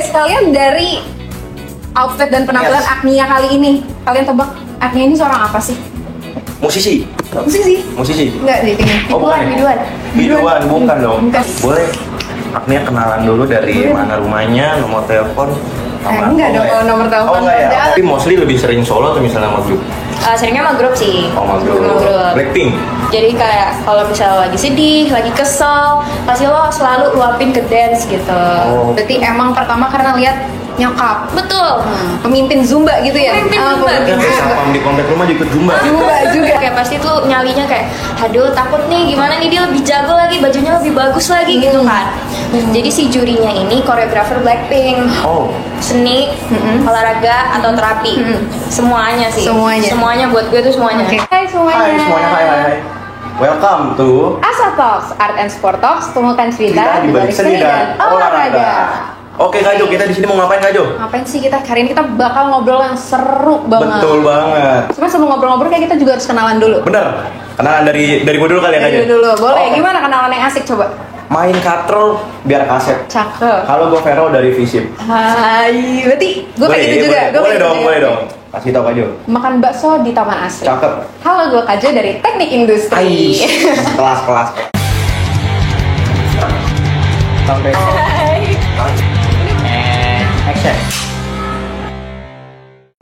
guys, kalian dari outfit dan penampilan Agnia kali ini, kalian tebak Agnia ini seorang apa sih? Musisi. Musisi? Enggak deh, Biduan, bukan dong. Boleh Agnia kenalan dulu dari mana rumahnya, nomor telepon. Enggak dong kalau nomor telepon. Oh enggak ya. Tapi mostly lebih sering solo atau misalnya sama grup? Seringnya sama grup sih. Oh sama grup. Blackpink. Jadi kayak kalau misalnya lagi sedih, lagi kesel, pasti lo selalu luapin ke dance gitu. Oh. Berarti emang pertama karena lihat nyokap. Betul. Pemimpin Zumba gitu ya? Pemimpin Zumba. Kan satpam di komplek rumah ikut Zumba. Zumba juga. Kayak pasti tuh nyalinya kayak, aduh takut nih gimana nih dia lebih jago lagi, bajunya lebih bagus lagi gitu kan. Jadi si jurinya ini koreografer Blackpink. Oh. Seni, olahraga atau terapi. Semuanya sih. Semuanya buat gue tuh semuanya. Okay. Hai semuanya. Hai semuanya, hai. Welcome to Asa Talks, Art and Sport Talks, temukan cerita di balik seni dan olahraga. Oke Kak Jo, kita di sini mau ngapain Kak Jo? Ngapain sih kita? Hari ini kita bakal ngobrol yang seru banget. Betul banget. Cuma sebelum ngobrol-ngobrol kayak kita juga harus kenalan dulu. Bener. Kenalan dari gue dulu kali ya Kak Jo? Dari dulu, boleh. Oh. Gimana kenalan yang asik coba? Main katrol biar kaset. Cakep. Halo, gue Vero dari Visip. Hai, berarti gue kayak gitu juga. Boleh dong. Kasih tau Kak Jo. Makan bakso di Taman Asri. Cakep. Halo, gue Kak Jo dari Teknik Industri. Kelas. Sampai. Action.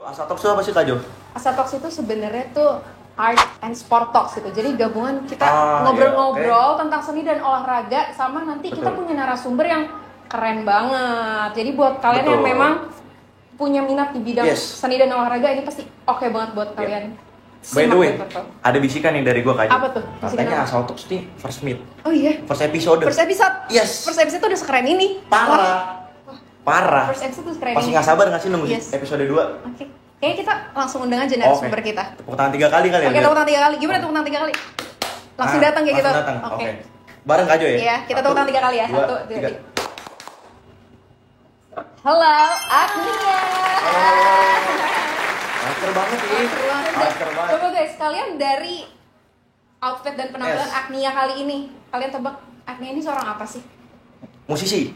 Asa Talks itu apa sih Kak Jo? Asa Talks itu sebenarnya tuh Art and Sport Talks gitu. Jadi gabungan kita Ah, ngobrol-ngobrol tentang seni dan olahraga, sama nanti kita Betul. punya narasumber yang keren banget. Jadi buat kalian yang Betul. memang punya minat di bidang Yes. seni dan olahraga, ini pasti oke banget buat kalian. By the way, Simak, ada bisikan nih dari gue Kak Jo. Apa tuh? Bisikan Katanya apa? Asa Talks nih first meet, Oh iya, first episode. first episode. Yes. First episode tuh udah sekeren ini. Parah. First episode tuh sekeren Pasti ini. nggak sabar nggak sih nunggu Yes. episode 2? Oke. Kayaknya kita langsung undang aja narasumber kita. Tepuk tangan 3 kali kali ya. Oke, tepuk tangan 3 kali. Gimana tepuk tangan 3 kali? Langsung datang kayak gitu. Langsung datang. Oke. Oke. Bareng Kak Jo ya? Iya, kita tepuk tangan 3 kali ya. 1, 1, 2, 3. Halo, Agnia. Masker banget nih. Masker banget. Coba guys, kalian dari outfit dan penampilan Agnia kali ini, kalian tebak Agnia ini seorang apa sih? Musisi.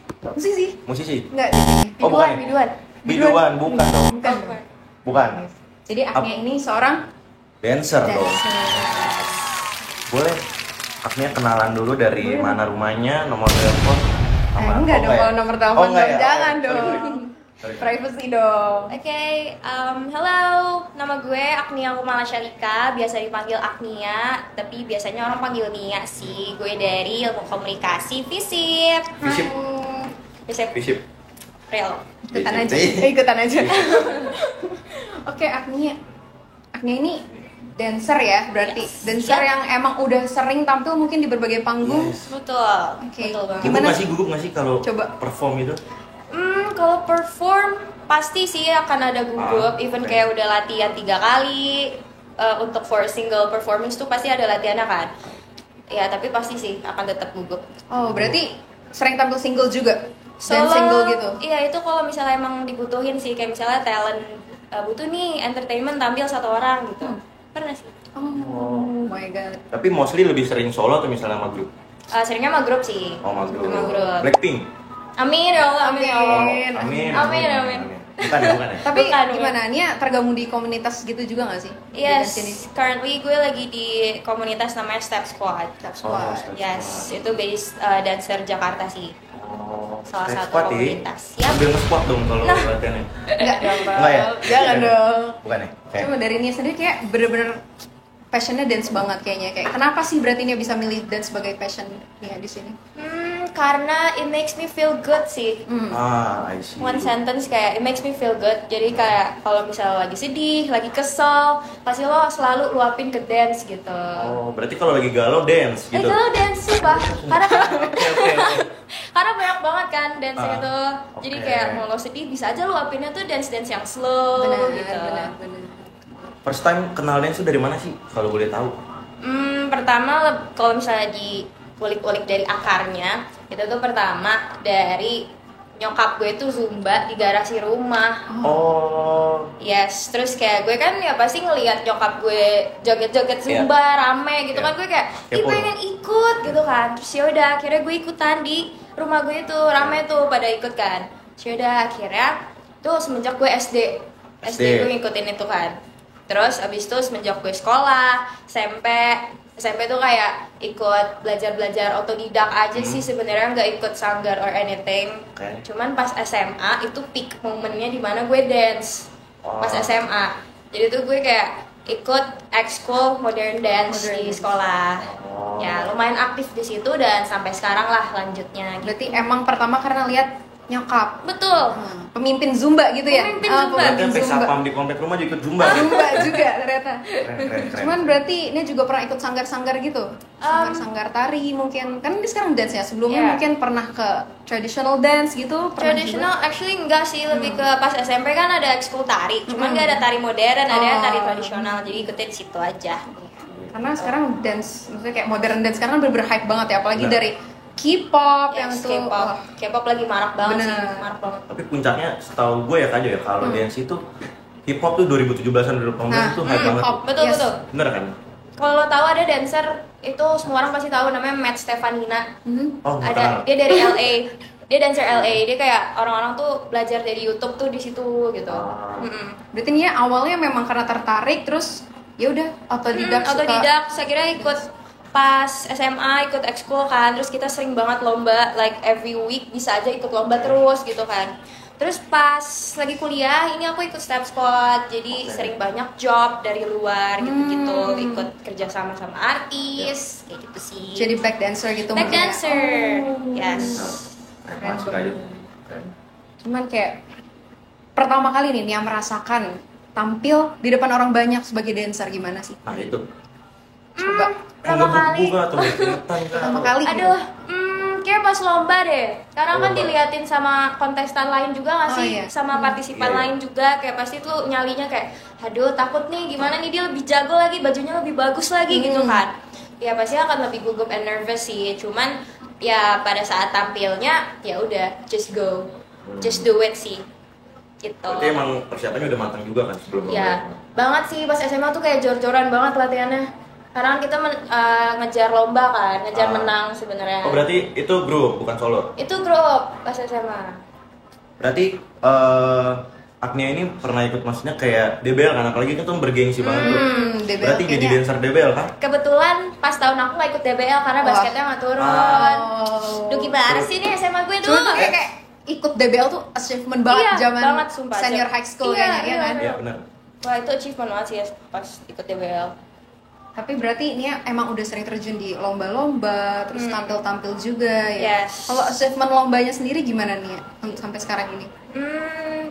Musisi? Enggak. Oh, bukan. Biduan, bukan dong. Bukan. Jadi Agnia ini seorang Dancer dong. dancer. Boleh Agnia kenalan dulu dari mana rumahnya, nomor telepon. Enggak dong kalau nomor telepon. enggak ya? Jangan Sorry. dong. Privacy dong. Oke, halo, nama gue Agnia Kumala Syarika, biasa dipanggil Agnia, tapi biasanya orang panggil Nia sih. Gue dari Ilmu Komunikasi Visip. Visip. Real. Ikutan aja. Oke, Agnia ini dancer ya, berarti Yes. dancer Yep. yang emang udah sering tampil mungkin di berbagai panggung. Betul. Oke. Betul banget. Gimana? Gugup nggak sih kalau Coba. perform itu? Kalau perform pasti sih akan ada gugup, even oke. kayak udah latihan 3 kali untuk for single performance tuh pasti ada latihannya kan. Ya, tapi pasti sih akan tetap gugup. Oh, berarti sering tampil single juga? Dan single gitu? Iya, itu kalau misalnya emang dibutuhin sih, kayak misalnya talent butuh nih entertainment tampil 1 orang gitu. Pernah sih. Oh my god. Tapi mostly lebih sering solo atau misalnya sama grup? Seringnya sama grup sih. Oh, sama grup. Sama grup. Blackpink. Amin ya Allah, amin ya Allah. Amin. Bukan ya? Tapi Bukan. gimana? Nia tergabung di komunitas gitu juga gak sih? Di dance ini? Yes, currently gue lagi di komunitas namanya Step Squad. Squad. Yes, itu base dancer Jakarta sih. Oh, Salah satu squad ya? komunitas. Yap. Sambil nge-squat dong kalau Nah. latihannya. Enggak Enggak ya? Jangan dong. Bukan ya? Oke. Cuma dari Nia sendiri kayak bener-bener passionnya dance banget kayaknya. Kayak kenapa sih berarti Nia bisa milih dance sebagai passion Nia di sini? Karena it makes me feel good sih. I see. One sentence kayak it makes me feel good. Jadi kayak kalau misalnya lagi sedih, lagi kesel, pasti lo selalu luapin ke dance gitu. Oh, berarti kalau lagi galau dance gitu. Itu dance sih, Pak. Karena Oke. karena banyak banget kan dance itu. Jadi oke. kayak mau lo sedih bisa aja luapinnya tuh dance yang slow gitu. Benar. First time kenal dance itu dari mana sih? Kalau boleh tahu. Pertama kalau misalnya di kulik-kulik dari akarnya, itu tuh pertama dari nyokap gue tuh zumba di garasi rumah. Oh. Yes, terus kayak gue kan ya pasti ngelihat nyokap gue joget-joget zumba rame gitu kan, gue kayak ih Kepo. pengen ikut gitu kan. Terus ya udah akhirnya gue ikutan di rumah gue itu, rame tuh pada ikut kan. Yaudah akhirnya tuh semenjak gue SD gue ngikutin itu kan. Terus abis itu semenjak gue sekolah SMP tuh kayak ikut belajar otodidak aja sih sebenarnya, nggak ikut sanggar or anything. Cuman pas SMA itu peak momennya dimana gue dance pas SMA. Jadi tuh gue kayak ikut ekskul modern dance di sekolah. Ya lumayan aktif di situ dan sampai sekarang lah lanjutnya. Berarti emang pertama karena lihat nyokap. Betul. Pemimpin Zumba gitu ya? Pemimpin Zumba. Kan sampai sapam di komplek rumah juga ikut Zumba. Zumba juga ternyata. Keren. Cuman berarti ini juga pernah ikut sanggar-sanggar gitu? Sanggar tari mungkin. Kan ini sekarang dance ya, sebelumnya mungkin pernah ke traditional dance gitu? Traditional actually enggak sih, lebih ke pas SMP kan ada ekskul tari. Cuman nggak ada tari modern, ada tari tradisional. Jadi ikutnya di situ aja. Karena sekarang dance, maksudnya kayak modern dance sekarang kan bener-bener hype banget ya, apalagi dari K-pop yang tuh K-pop lagi marak banget bener. sih, marak banget. Tapi puncaknya setahu gue ya Kak Jo ya, kalau dance itu hip hop tuh 2017-an 2018 tuh hype banget. Betul. Bener kan? Kalau lo tahu ada dancer itu semua orang pasti tahu namanya Matt Stefanina. Oh, Ada dia dari LA. Dia dancer LA. Dia kayak orang-orang tuh belajar dari YouTube tuh di situ gitu. Berarti ini ya awalnya memang karena tertarik, terus ya udah otodidak. Saya kira ikut pas SMA ikut ekskul kan, terus kita sering banget lomba, like every week bisa aja ikut lomba terus gitu kan. Terus pas lagi kuliah ini aku ikut step squad, jadi sering banyak job dari luar gitu-gitu, ikut kerja sama artis kayak gitu sih. Jadi back dancer gitu. Back dancer, yes. Keren suka aja. Cuman kayak pertama kali nih Nia merasakan tampil di depan orang banyak sebagai dancer gimana sih? Nah itu. Coba Pertama kali. pertama kali. Aduh, kayak pas lomba deh. Karena kan diliatin sama kontestan lain juga nggak sih, sama partisipan lain juga. Kayak pasti tuh nyalinya kayak, aduh takut nih gimana nih dia lebih jago lagi, bajunya lebih bagus lagi gitu kan. Ya pasti akan lebih gugup and nervous sih. Cuman ya pada saat tampilnya ya udah just go, just do it sih. Gitu. Berarti emang persiapannya udah matang juga kan sebelum lomba? Ya, banget sih pas SMA tuh kayak jor-joran banget latihannya. Karena kita ngejar lomba kan, ngejar menang sebenarnya. Oh berarti itu grup bukan solo? Itu grup pas SMA. Berarti Agnia ini pernah ikut maksudnya kayak DBL kan, apalagi itu bergengsi banget tuh. Berarti jadi dancer DBL kan? Kebetulan pas tahun aku gak ikut DBL karena basketnya gak turun. Duh gimana sih nih SMA gue tuh? Cuman tuh kayak ikut DBL tuh achievement banget zaman banget, sumpah, senior high school kayaknya, ya kan? Iya benar. Wah itu achievement banget sih ya pas ikut DBL. Tapi berarti ini emang udah sering terjun di lomba-lomba, terus tampil-tampil juga ya. Yes. Kalau achievement lombanya sendiri gimana nih untuk sampai sekarang ini?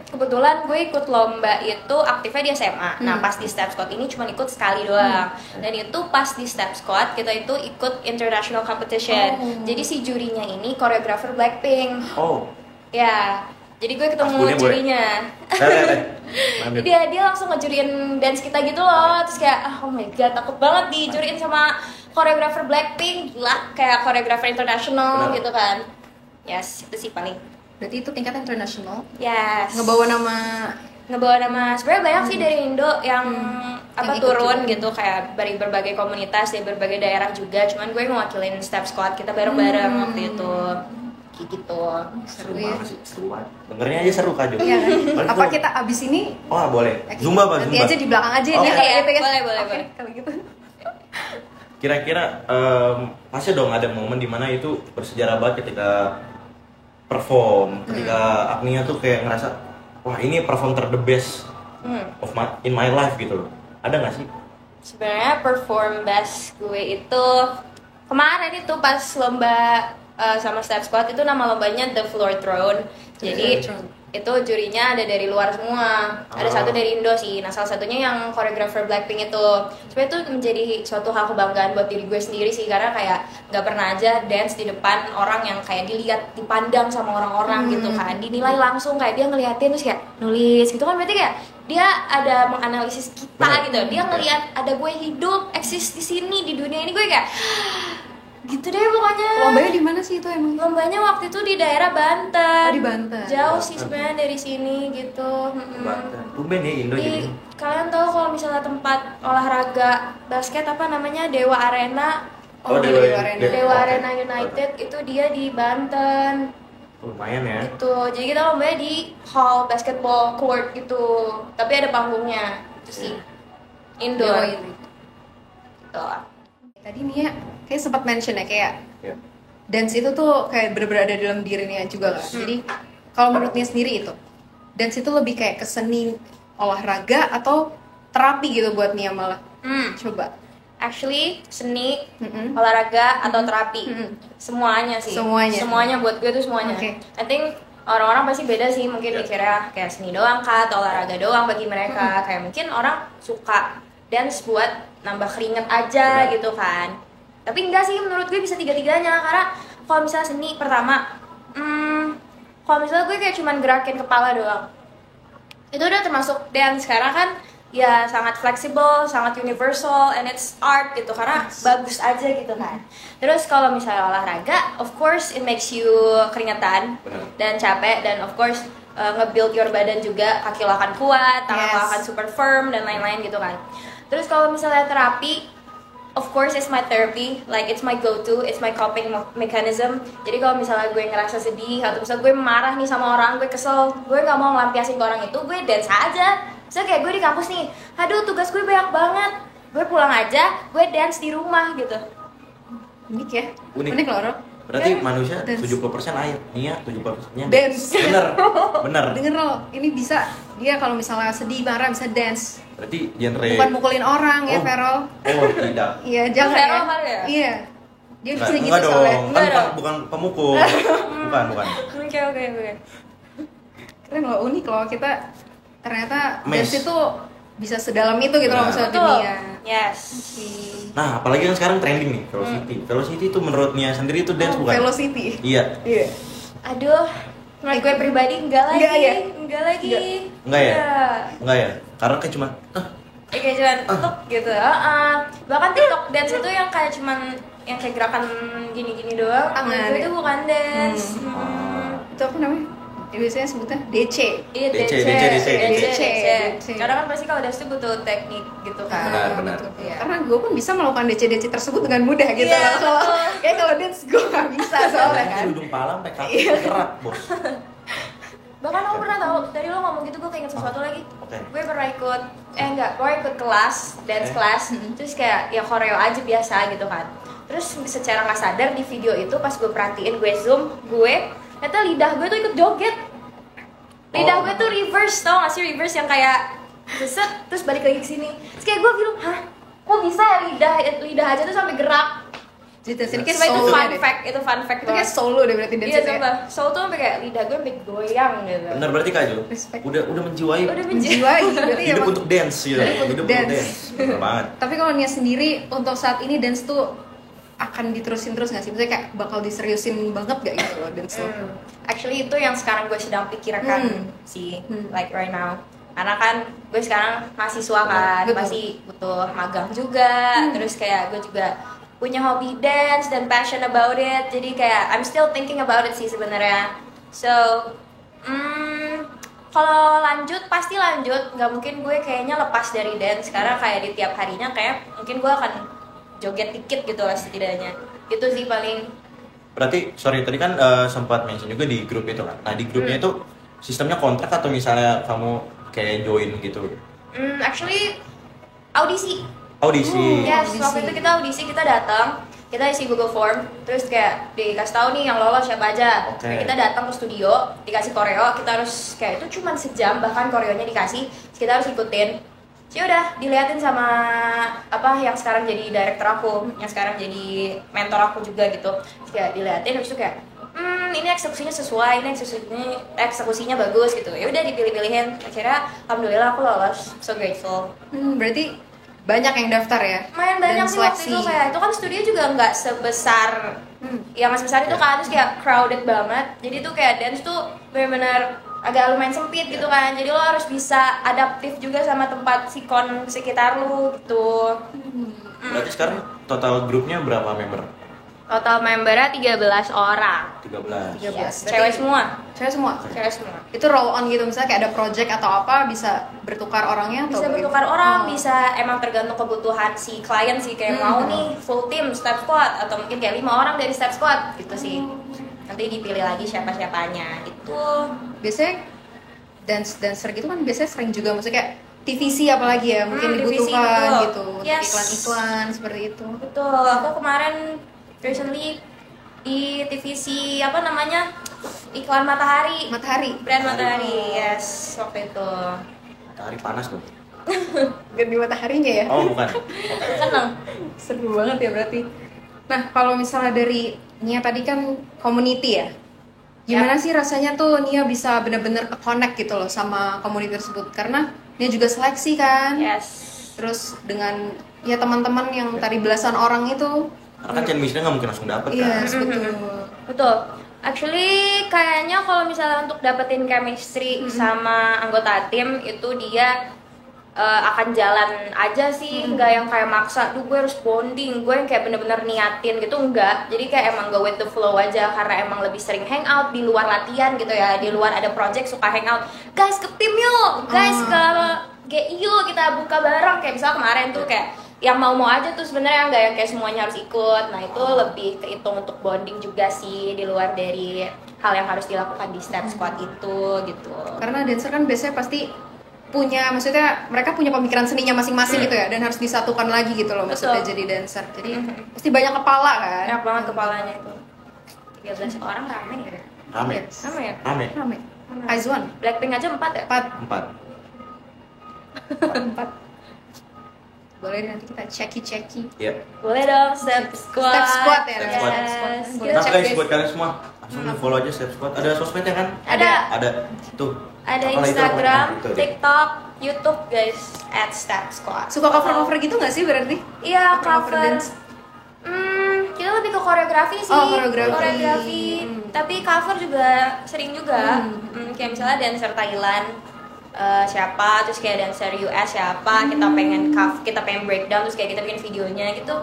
Kebetulan gue ikut lomba itu aktifnya di SMA. Nah pas di Step Squad ini cuma ikut sekali doang. Dan itu pas di Step Squad kita itu ikut international competition. Jadi si jurinya ini koreografer Blackpink. Oh. Ya. Jadi gue ketemu jurinya. Dia langsung ngejuriin dance kita gitu loh. Terus kayak oh my god takut banget dijuriin sama koreografer Blackpink. Gila kayak koreografer internasional gitu kan. Yes, itu sih paling. Berarti itu tingkat internasional. Yes. Ngebawa nama sebenarnya banyak sih dari Indo yang turun juga. Gitu kayak dari berbagai komunitas dari berbagai daerah juga. Cuman gue mewakilin Step Squad kita bareng-bareng waktu itu. Kayak gitu. Seru banget sih, seru banget. Dengernya aja seru Kak Jo. Iya kan? Apa kita abis ini? Oh boleh. Zumba Pak, Zumba. Nanti aja di belakang aja ya. Gitu ya. Boleh. Kalau gitu. Kira-kira pasti dong ada momen dimana itu bersejarah banget ketika perform, ketika Agnia tuh kayak ngerasa wah ini perform the best in my life gitu loh. Ada nggak sih? Sebenarnya perform best gue itu kemarin itu pas lomba sama Step Squad itu nama lombanya The Floor Throne. Jadi itu jurinya ada dari luar semua. Ada satu dari Indo sih. Nah salah satunya yang koreografer Blackpink itu. Sebenarnya itu menjadi suatu hal kebanggaan buat diri gue sendiri sih karena kayak nggak pernah aja dance di depan orang yang kayak dipandang sama orang-orang gitu kan. Dinilai langsung kayak dia ngeliatin terus kayak nulis gitu kan, berarti kayak dia ada menganalisis kita gitu. Dia ngeliat ada gue hidup eksis di sini di dunia ini, gue kayak gitu deh pokoknya. Lombanya di mana sih itu emang? Lombanya waktu itu di daerah Banten. Di Banten. Jauh sih sebenarnya dari sini gitu. Banten. Tumben ya Indo jadi. Kalian tahu kalau misalnya tempat olahraga basket apa namanya Dewa Arena? Oh, Dewa Arena. Dewa Arena United itu dia di Banten. Lumayan ya. Gitu. Jadi kita lombanya di hall basketball court gitu. Tapi ada panggungnya. Itu sih. Indoor. Yoi. Gitu. Tadi Nia kayak sempat mention ya kayak Ya. dance itu tuh kayak bener-bener ada dalam diri Nia juga kan. Jadi kalau menurut Nia sendiri itu dance itu lebih kayak ke seni olahraga atau terapi gitu buat Nia malah. Coba. Actually, seni, Mm-mm. olahraga atau terapi, Mm-mm. semuanya sih. Semuanya. Buat gue tuh semuanya. Oke. I think orang-orang pasti beda sih, mungkin mikirnya kayak seni doang kah atau olahraga doang bagi mereka. Kayak mungkin orang suka dance buat nambah keringet aja gitu kan. Tapi enggak sih, menurut gue bisa tiga-tiganya. Karena kalau misalnya seni pertama, kalau misalnya gue kayak cuman gerakin kepala doang, itu udah termasuk dance. Karena kan ya sangat fleksibel, sangat universal, and it's art gitu, karena bagus aja gitu kan. Terus kalau misalnya olahraga, of course it makes you keringetan dan capek, dan of course nge-build your badan juga, kaki lo akan kuat, tangan lo akan super firm dan lain-lain gitu kan. Terus kalau misalnya terapi, of course it's my therapy, like it's my go-to, it's my coping mechanism. Jadi kalau misalnya gue ngerasa sedih atau misalnya gue marah nih sama orang, gue kesel, gue nggak mau ngelampiasin ke orang itu, gue dance aja. So kayak gue di kampus nih, aduh tugas gue banyak banget, gue pulang aja, gue dance di rumah gitu. Unik ya? Unik loh, Ro. Berarti manusia Dance. 70% air, Nia 70%-nya Dance. Bener. Denger lo, ini bisa dia kalau misalnya sedih marah bisa dance. Berarti genre Bukan mukulin orang ya, Oh. Ferol. Oh, tidak. Iya, jangan Ferol ya. kali ya? Iya. Dia bisa gitu Enggak dong, soalnya. kan Enggak dong. bukan pemukul. bukan. Oke. Keren loh, unik loh kita ternyata Mes. dance itu bisa sedalam itu gitu loh Nah. maksudnya Betul. dunia. Yes. Nah, apalagi kan sekarang trending nih, Velocity. Velocity itu menurut Nia sendiri itu dance bukan? Velocity. Iya. Iya. Aduh, menurut gue pribadi enggak lagi. Enggak ya? Enggak lagi. Enggak ya? Iya. Enggak ya? Karena kayak cuma Ya, kayak cuman tuk gitu. Bahkan TikTok dance itu yang kayak cuman yang kayak gerakan gini-gini doang. Tangan Menurut gue ya? itu bukan dance. Itu apa namanya? Ya, biasanya sebutnya DC. Iya, DC. DC. Karena kan pasti kalau dance itu butuh teknik gitu kan. Benar. Iya. Karena gue pun bisa melakukan DC tersebut dengan mudah gitu Iya, loh. Kalau betul. kayak kalau dance gue nggak bisa soalnya kan. Dari ujung pala sampai kaki Iya. gerak, Bos. Bahkan aku pernah tahu, dari lo ngomong gitu gue keinget sesuatu lagi. Oke. Gue pernah ikut, gue ikut kelas, dance class. Terus kayak ya koreo aja biasa gitu kan. Terus secara nggak sadar di video itu pas gue perhatiin, gue zoom, ternyata lidah gue tuh ikut joget. Lidah gue tuh reverse, tau gak sih reverse yang kayak set, terus balik lagi ke sini. Terus kayak gue bilang, hah? Kok bisa ya lidah aja tuh sampai gerak? Jadi dance ini kayak Sumpah itu solo fun deh. fact, itu fun fact Itu kayak banget. solo deh berarti dance Iya, itu ya. sumpah. Soul tuh sampai kayak lidah gue sampai goyang gitu. Benar berarti Kak Jo. Respect. Udah menjiwai Udah Menjiwai berarti hidup emang. untuk dance gitu. Hidup untuk Hidup untuk dance. dance. Benar banget. Tapi kalau Nia sendiri untuk saat ini dance tuh akan diterusin terus nggak sih? Maksudnya kayak bakal diseriusin banget gak gitu loh dance tuh? Actually itu yang sekarang gue sedang pikirkan sih, like right now. Karena kan gue sekarang mahasiswa kan, Betul. masih butuh magang juga. Terus kayak gue juga punya hobi dance dan passion about it. Jadi kayak I'm still thinking about it sih sebenarnya. So, kalau lanjut pasti lanjut. Nggak mungkin gue kayaknya lepas dari dance. Karena kayak di tiap harinya kayak mungkin gue akan joget dikit gitu lah setidaknya. Itu sih paling. Berarti sorry tadi kan sempat mention juga di grup itu kan. Nah, di grupnya itu sistemnya kontrak atau misalnya kamu kayak join gitu? Actually audisi. Audisi. Yes, Audisi. waktu itu kita audisi, kita datang, kita isi Google Form, terus kayak dikasih tahu nih yang lolos siapa aja. Oke. Kayak kita datang ke studio, dikasih koreo, kita harus kayak itu cuma sejam, bahkan koreonya dikasih, terus kita harus ikutin. Sih udah diliatin sama apa yang sekarang jadi director aku, yang sekarang jadi mentor aku juga gitu. Terus kayak diliatin, habis itu kayak ini eksekusinya sesuai, ini eksekusinya bagus gitu. Ya udah dipilih-pilihin. Akhirnya alhamdulillah aku lolos. So grateful. Berarti banyak yang daftar ya? Lumayan banyak Dan sih waktu itu, kayak itu kan studio juga nggak sebesar yang sebesar itu kan, terus kayak crowded banget. Jadi tuh kayak dance tuh benar-benar agak lumayan sempit gitu kan. Jadi lo harus bisa adaptif juga sama tempat sikon sekitar lo gitu. Berarti sekarang total grupnya berapa member? Total membernya 13 orang. 13. Yes, Berarti- cewek semua. Cewek semua? Cewek semua. Itu roll on gitu, misalnya kayak ada project atau apa bisa bertukar orangnya atau Bisa begitu? bertukar orang, Oh. bisa emang tergantung kebutuhan si klien sih, kayak mau nih full team step squad atau mungkin kayak 5 orang dari step squad gitu sih. Nanti nanti dipilih lagi siapa-siapanya itu. Biasanya dancer gitu kan biasanya sering juga maksudnya kayak TVC apalagi ya mungkin TVC, dibutuhkan betul. gitu untuk Yes. iklan-iklan seperti itu. Betul, aku kemarin recently di TVC apa namanya, iklan Matahari, brand Matahari, yes, waktu itu. Matahari panas tuh. Ganti mataharinya ya. Oh bukan. Seneng. Seru banget ya berarti. Nah kalau misalnya dari Nia tadi kan community ya, gimana sih rasanya tuh Nia bisa benar-benar connect gitu loh sama community tersebut, karena Nia juga seleksi kan. Yes. Terus dengan ya teman-teman yang tadi belasan orang itu. Karena kan chemistry nggak mungkin langsung dapet Iya kan. betul. Betul. Actually kayaknya kalau misalnya untuk dapetin chemistry sama anggota tim itu dia akan jalan aja sih, nggak yang kayak maksa, gue harus bonding, gue yang kayak bener-bener niatin gitu, enggak. Jadi kayak emang go with the flow aja, karena emang lebih sering hangout di luar latihan gitu ya, di luar ada project suka hangout, guys ke tim yuk, guys ke GI yuk, kita buka bareng, kayak misalnya kemarin tuh kayak yang mau aja tuh sebenarnya, nggak yang kayak semuanya harus ikut. Nah itu lebih kehitung untuk bonding juga sih, di luar dari hal yang harus dilakukan di step squad itu gitu. Karena dancer kan biasanya pasti punya, maksudnya mereka punya pemikiran seninya masing-masing gitu ya, dan harus disatukan lagi gitu loh maksudnya jadi dancer. Jadi pasti banyak kepala kan. Banyak banget kepalanya itu. 13 orang rame ya? Rame. Rame ya? Rame. Rame. Aizwan Blackpink aja 4 ya? 4. 4. Boleh nanti kita ceki. Iya. Boleh dong, step squad. Step squad ya, Step squad. Yes. Boleh Nah cek, guys guys. buat kalian semua langsung follow aja Step Squad. Ada sosmednya kan? Ada. Tuh. Ada Apalah itu? Instagram, Nah, itu aja. TikTok, YouTube guys, @step squad. Suka cover-cover gitu nggak sih berarti? Iya, Cover cover. dance. Kita lebih ke koreografi sih. Oh, koreografi. Tapi cover juga sering juga. Kayak misalnya dancer Thailand siapa, terus kayak dancer US siapa, kita pengen breakdown, terus kayak kita bikin videonya gitu.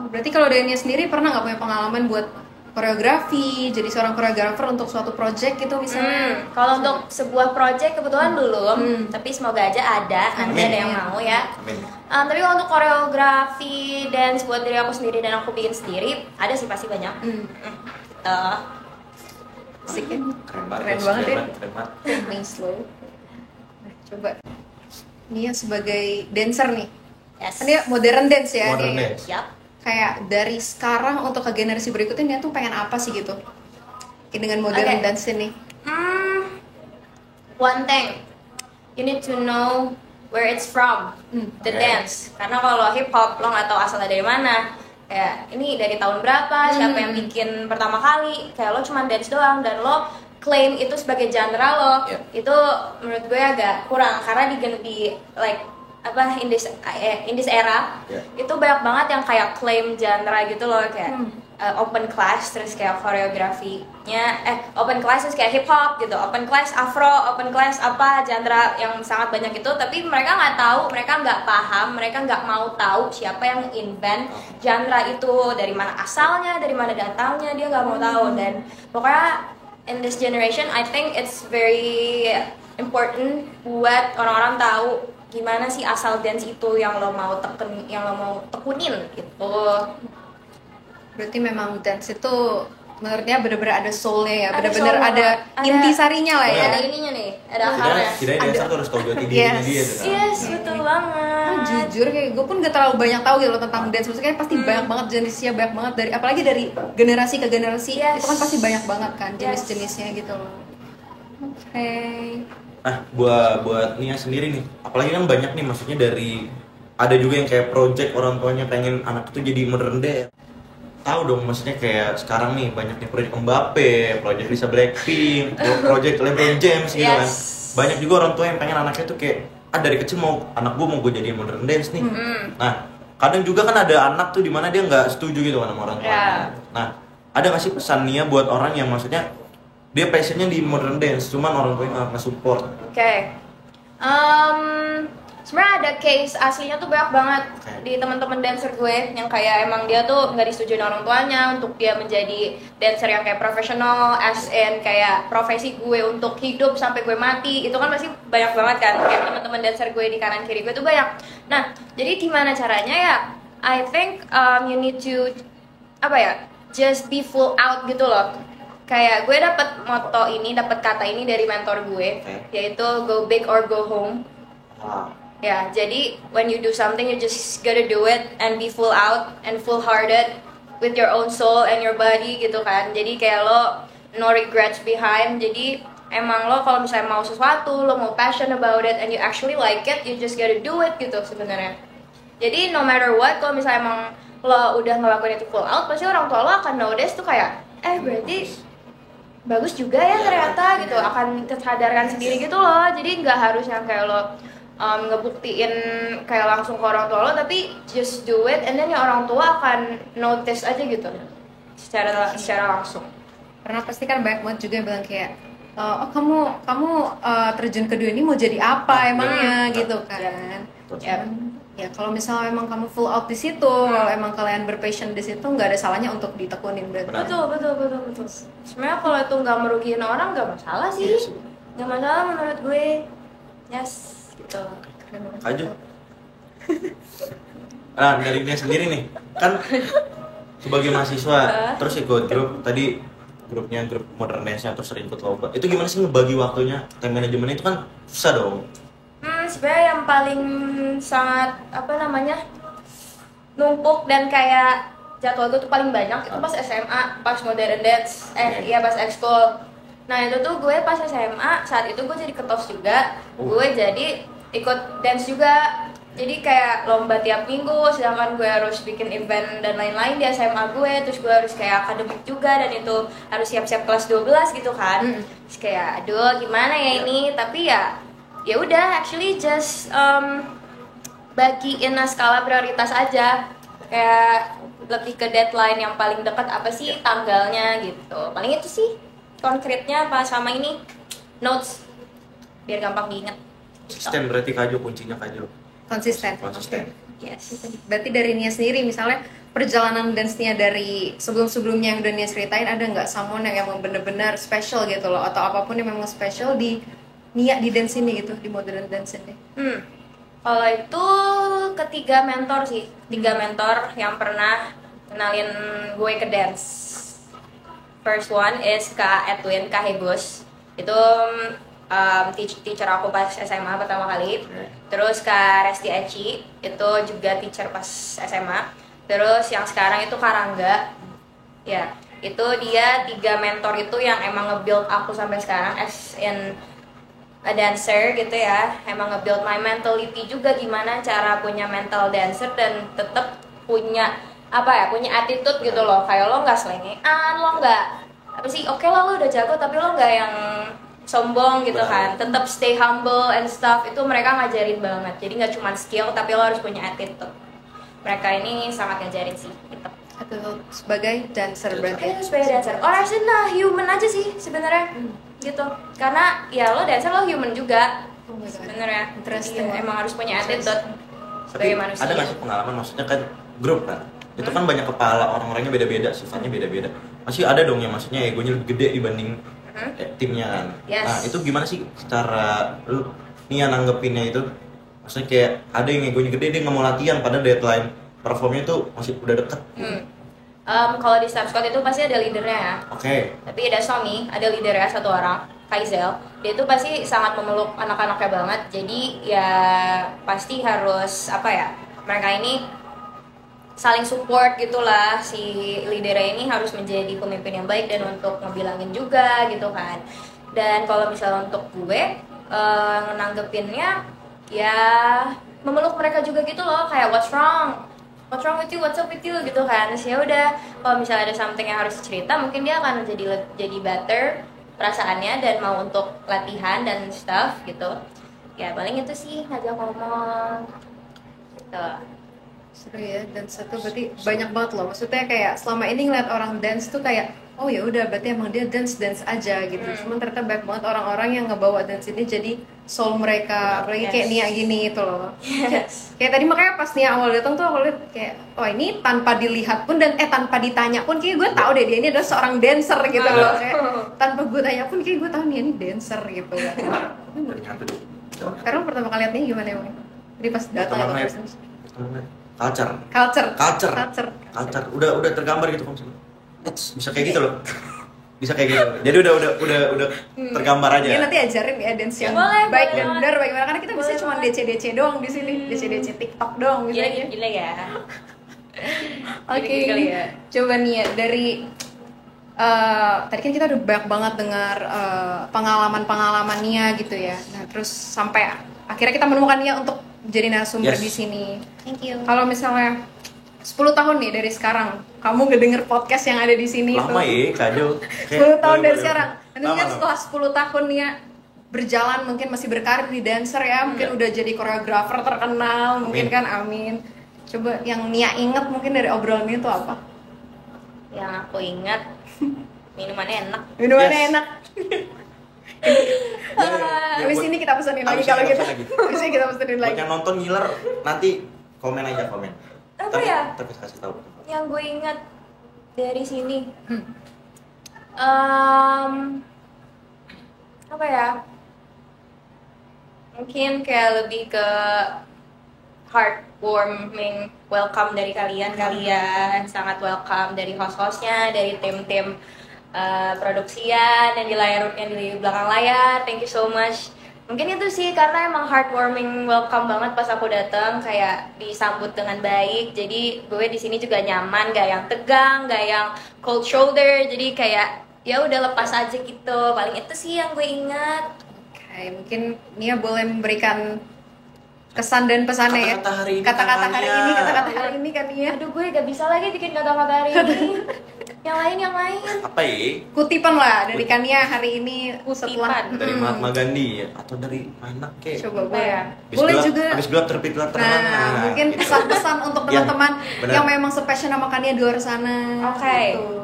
Berarti kalau dari Nia sendiri pernah nggak punya pengalaman buat koreografi, jadi seorang koreografer untuk suatu project gitu misalnya? Kalau untuk sebuah project kebetulan belum, tapi semoga aja ada, nanti Amin. ada yang mau ya. Amin. Tapi kalau untuk koreografi dance buat diri aku sendiri dan aku bikin sendiri, ada sih pasti banyak. Gitu. Asik ya? Keren banget. Keren guys. banget ya. Keren banget. Main slow. Nah, coba Nia sebagai dancer nih, Yes. kan dia modern dance ya. Modern dia. dance. Yap. Kayak dari sekarang untuk ke generasi berikutnya Nia tuh pengen apa sih gitu? Kayak dengan modern Oke. dance ini. One thing, you need to know where it's from, the Oke. dance. Karena kalau hip hop lo nggak tahu asalnya dari mana. Kayak ini dari tahun berapa, siapa yang bikin pertama kali. Kayak lo cuma dance doang dan lo claim itu sebagai genre lo. Yep. Itu menurut gue agak kurang karena di like apa in this era Yeah. itu banyak banget yang kayak claim genre gitu loh, kayak open class terus kayak koreografinya open class terus kayak hip hop gitu, open class afro, open class apa genre yang sangat banyak itu, tapi mereka nggak tahu, mereka nggak paham, mereka nggak mau tahu siapa yang invent genre itu, dari mana asalnya, dari mana datangnya, dia nggak mau tahu. Dan pokoknya in this generation I think it's very important buat orang-orang tahu gimana sih asal dance itu yang lo mau tekunin gitu. Berarti memang dance itu menurutnya bener-bener ada soulnya ya, Ada bener-bener soul, ada ada- inti sarinya lah ya. Ada ininya nih, ada akarnya. Setidaknya dancer tuh harus tahu jati dirinya Yes. dia tuh kan. Yes, betul banget. Oh, jujur kayak gue pun gak terlalu banyak tahu gitu loh tentang dance, maksudnya pasti banyak banget jenisnya, banyak banget dari apalagi dari generasi ke generasi. Yes. Itu kan pasti banyak banget kan Yes. jenis-jenisnya gitu loh. Oke. Nah, buat Nia sendiri nih, apalagi kan banyak nih, maksudnya dari ada juga yang kayak project orang tuanya pengen anak itu jadi modern dance. Tahu dong, maksudnya kayak sekarang nih banyak nih project Mbappe, project Lisa Blackpink, project LeBron James gitu kan. Yes. Banyak juga orang tua yang pengen anaknya tuh kayak dari kecil anak gue mau gue jadi modern dance nih. Nah, kadang juga kan ada anak tuh dimana dia nggak setuju gitu kan sama orang tuanya. Yeah. Nah, ada nggak sih pesan Nia buat orang yang maksudnya dia passionnya di modern dance, cuman orang tuanya nggak support. Oke. Sebenarnya ada case aslinya tuh banyak banget di teman-teman dancer gue yang kayak emang dia tuh nggak disetujuin orang tuanya untuk dia menjadi dancer yang kayak profesional, as in kayak profesi gue untuk hidup sampai gue mati. Itu kan pasti banyak banget kan, kayak teman-teman dancer gue di kanan kiri gue tuh banyak. Nah, jadi gimana caranya ya? I think you need to just be full out gitu loh. kayak gue dapat kata ini dari mentor gue, yaitu go big or go home. Ya, jadi when you do something you just gotta do it and be full out and full hearted with your own soul and your body gitu kan. Jadi kayak lo no regrets behind. Jadi emang lo kalau misalnya mau sesuatu, lo mau passion about it and you actually like it, you just gotta do it gitu sebenarnya. Jadi no matter what, kalau misalnya emang lo udah ngelakuin itu full out, pasti orang tua lo akan notice tuh kayak berarti bagus juga ya ternyata gitu, akan tersadarkan sendiri gitu loh. Jadi nggak harus yang kayak lo ngebuktiin kayak langsung ke orang tua lo, tapi just do it and then ya orang tua akan notice aja gitu secara langsung. Karena pasti kan banyak banget juga yang bilang kayak kamu terjun ke dunia ini mau jadi apa emangnya gitu kan. Ya kalau misalnya emang kamu full out di situ, kalau emang kalian berpassion di situ, nggak ada salahnya untuk ditekunin berarti. Betul. Sebenarnya kalau itu nggak merugiin orang nggak masalah sih, nggak masalah menurut gue. Yes. Gitu. Kaju. Nah, dari dia sendiri nih, kan sebagai mahasiswa terus ikut grup tadi, grup modern dance-nya, terus sering ikut lomba. Itu gimana sih ngebagi waktunya? Time management itu kan susah dong. Sebenarnya yang paling sangat numpuk dan kayak jadwal gue tuh paling banyak itu pas SMA, pas modern dance, pas ekskul. Nah itu tuh gue pas SMA, saat itu gue jadi ketos juga, gue jadi ikut dance juga. Jadi kayak lomba tiap minggu, sedangkan gue harus bikin event dan lain-lain di SMA gue. Terus gue harus kayak akademik juga, dan itu harus siap-siap kelas 12 gitu kan. Terus kayak aduh gimana ya ini, tapi ya udah actually just bagiin skala prioritas aja. Kayak lebih ke deadline yang paling dekat apa sih tanggalnya gitu. Paling itu sih konkretnya pas sama ini notes biar gampang diingat. Konsisten berarti Kaju, kuncinya Kaju. Konsisten. Yes. Berarti dari Nia sendiri misalnya perjalanan dance-nya dari sebelum-sebelumnya yang udah Nia ceritain, ada nggak someone yang emang bener-bener special gitu loh, atau apapun yang memang special di Nia di dance ini gitu, di modern dance ini? Kalau itu ketiga mentor sih, 3 mentor yang pernah kenalin gue ke dance. First one is Kak Edwin, Kak Hebus. Itu teacher aku pas SMA pertama kali. Terus Kak Resti Eci, itu juga teacher pas SMA. Terus yang sekarang itu Kak Rangga. Ya, itu dia 3 mentor itu yang emang nge-build aku sampai sekarang as in a dancer gitu ya. Emang nge-build my mentality juga, gimana cara punya mental dancer dan tetap punya punya attitude gitu loh. Kayak lo nggak selengean, lo nggak oke lah lo udah jago tapi lo nggak yang sombong gitu kan. Tetap stay humble and stuff, itu mereka ngajarin banget. Jadi nggak cuma skill tapi lo harus punya attitude. Mereka ini sangat ngajarin sih gitu. Atau sebagai dancer berarti? Sebagai dancer, human aja sih sebenarnya. Gitu, karena ya lo dancer, lo human juga sebenarnya. Emang harus punya attitude sebagai manusia. Ada nggak sih pengalaman, maksudnya kan grup kan, itu kan banyak kepala, orang-orangnya beda-beda, sifatnya beda-beda. Masih ada dong yang maksudnya egonya lebih gede dibanding timnya kan. Nah itu gimana sih cara lu Nia nanggepinnya itu? Maksudnya kayak ada yang egonya gede, dia nggak mau latihan pada deadline performnya tuh masih udah deket. Kalau di Step Squad itu pasti ada leadernya ya. Tapi ada Somi, ada leadernya 1 orang, Kaizel. Dia itu pasti sangat memeluk anak-anaknya banget. Jadi ya pasti harus mereka ini saling support gitulah. Si leadernya ini harus menjadi pemimpin yang baik dan untuk ngebilangin juga gitu kan. Dan kalau misalnya untuk gue nanggepinnya ya memeluk mereka juga gitu loh, kayak what's wrong with you, what's up with you gitu kan. Terus ya udah, kalau misalnya ada something yang harus cerita, mungkin dia akan jadi better perasaannya dan mau untuk latihan dan stuff gitu. Ya paling itu sih, ngajak ngomong gitu. Seru ya, dance itu berarti banyak banget loh. Maksudnya kayak selama ini ngeliat orang dance tuh kayak oh ya udah berarti emang dia dance aja gitu. Cuman ternyata banyak banget orang-orang yang ngebawa dance ini jadi soul mereka. Apalagi kayak Nia gini itu loh. Kayak tadi makanya pas Nia awal datang tuh aku lihat kayak ini tanpa dilihat pun dan tanpa ditanya pun kayak gue tahu deh dia ini adalah seorang dancer gitu loh. Kayak tanpa gue tanya pun kayak gue tahu Nia ini dancer gitu kan. Sekarang pertama kali lihat Nia gimana emang? Jadi pas datang culture. Udah tergambar gitu konsep. Bisa kayak gitu loh. bisa kayak gitu. Jadi udah tergambar aja. Ya nanti ajarin ya dance yang Boleh, baik boleh. dan benar bagaimana, karena kita bisa Boleh, cuma boleh. DC doang di sini, DC TikTok doang Gila misalnya. ya. Oke, Kali ya. coba nih ya dari tadi kan kita udah banyak banget dengar pengalaman Nia gitu ya. Nah terus sampai akhirnya kita menemukan Nia untuk jadi narasumber Yes. di sini. Thank you. Kalau misalnya 10 tahun nih dari sekarang, kamu ngedenger podcast yang ada di sini Lama tuh. ya, Kajo. 10 tahun dari sekarang. Nanti Lama, kan lama. setelah 10 tahun Nia berjalan, mungkin masih berkarir di dancer ya, mungkin udah jadi koreografer terkenal, mungkin Amin. kan, amin. Coba yang Nia inget mungkin dari obrolan ini tuh apa? Yang aku ingat minumannya enak. Minumannya Yes. enak. Habis ini kita pesenin lagi Habis ini kalau kita gitu. pesenin lagi. Habis ini kita pesenin Buat lagi. yang nonton ngiler nanti komen aja komen. Apa ya? Tapi kasih tahu. Yang gue ingat dari sini. Apa ya? Mungkin kayak lebih ke heartwarming welcome dari kalian sangat welcome dari host-hostnya, dari tim-tim produksian yang di belakang layar. Thank you so much. Mungkin itu sih karena emang heartwarming welcome banget pas aku datang, kayak disambut dengan baik. Jadi gue di sini juga nyaman, gak yang tegang, gak yang cold shoulder. Jadi kayak ya udah lepas aja gitu. Paling itu sih yang gue ingat. Oke, mungkin Nia boleh memberikan kesan dan pesannya ya. Kata-kata hari ini, Kata-kata Kak hari Nia. ini, kata-kata hari ini kan Nia. Aduh gue gak bisa lagi bikin kata-kata hari ini. yang lain. Apa ya? Kutipan lah dari Kania hari ini setelah Kutipan. Dari Mahatma Gandhi ya? Atau dari mana kek? coba Apa boleh ya? boleh juga. Habis gelap terbitlah terang. Nah, mungkin gitu. pesan-pesan untuk Yang teman-teman benar. yang memang sepassion sama Kania di luar sana. Oke. Gitu.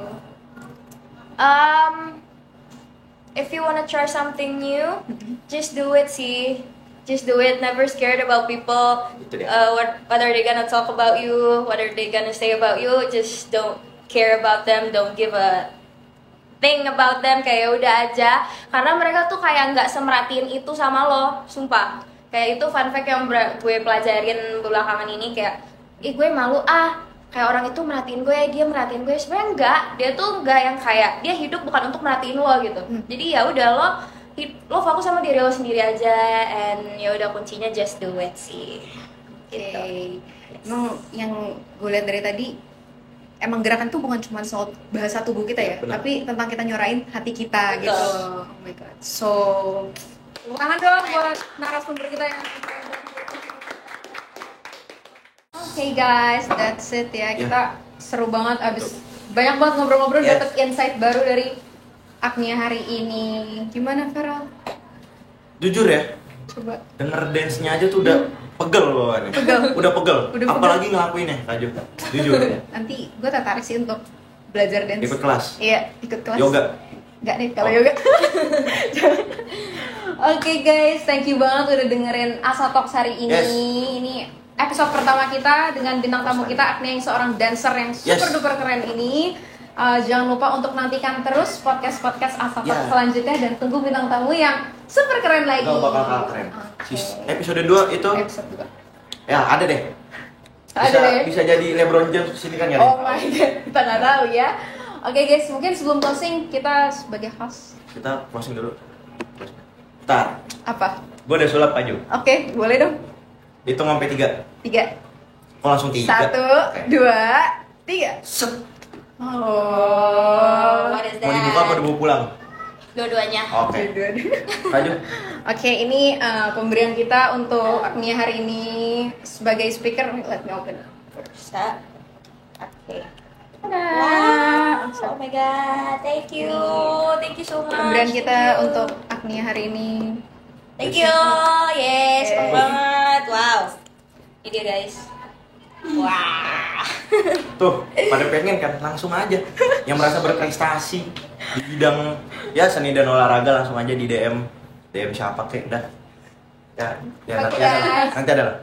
If you wanna try something new, just do it sih. Just do it. Never scared about people. Itu dia. Whether they gonna talk about you, whether they gonna say about you, just don't care about them. Don't give a thing about them. Kayak udah aja. Karena mereka tuh kayak nggak semerhatiin itu sama lo, sumpah. Kayak itu fun fact yang gue pelajarin belakangan ini, kayak ih gue malu kayak orang itu merhatiin gue, dia merhatiin gue. Sebenarnya enggak, dia tuh enggak yang kayak dia hidup bukan untuk merhatiin lo gitu. Jadi ya udah lo fokus sama diri lo sendiri aja, and ya udah kuncinya just do it sih. Gitu. Oke. Emang yang gue lihat dari tadi, emang gerakan tuh bukan cuma soal bahasa tubuh kita ya, Benar. tapi tentang kita nyuarain hati kita gitu. Betul. Oh my god. So, tepuk tangan dong buat narasumber kita yang Oke guys, that's it ya. Kita seru banget, abis banyak banget ngobrol-ngobrol, Yes. dapet insight baru dari Agnia hari ini. Gimana Feral? Jujur ya, Coba. denger dance-nya aja tuh udah pegel bawaannya. Pegel. Udah pegel. Udah pegel. Apalagi ngelakuinnya, Kaju. Jujur ya. Nanti gue tertarik sih untuk belajar dance. Ikut kelas. Iya, ikut kelas. Yoga. Enggak nih kalau Oh. yoga. Oke guys, thank you banget udah dengerin Asa Talks hari ini. Yes. Ini episode pertama kita dengan bintang tamu kita Agnia yang seorang dancer yang super Yes. duper keren ini. Jangan lupa untuk nantikan terus podcast Asa Talks Yeah. selanjutnya, dan tunggu bintang tamu yang super keren lagi. Gak bakal kalah keren. Oke. Episode 2 itu Episode 2. ya ada deh. Ada deh. Bisa jadi LeBron James kesini kan ya? Oh my god, kita nggak tahu ya. Oke guys, mungkin sebelum closing kita sebagai host Kita closing dulu. Bentar. apa? Gue udah sulap Kaju. Oke, boleh dong. Hitung sampai 3. 3, Kok langsung 3? 1, 2, 3. Set. Oh. What is Mau dibuka apa dibawa pulang? Dua-duanya. Oke. Kaju. Oke, ini pemberian kita untuk Agnia hari ini sebagai speaker. Let me open. Bisa. Oke. Tada. Oh my god, thank you so much. Pemberian kita untuk Agnia hari ini. Thank you, yes, seneng banget, wow. Ini dia guys. Wah. Tuh, pada pengen kan langsung aja. Yang merasa berprestasi di bidang ya seni dan olahraga langsung aja di DM siapa kek dah. Ya, Oke, nanti guys. nanti ada lah.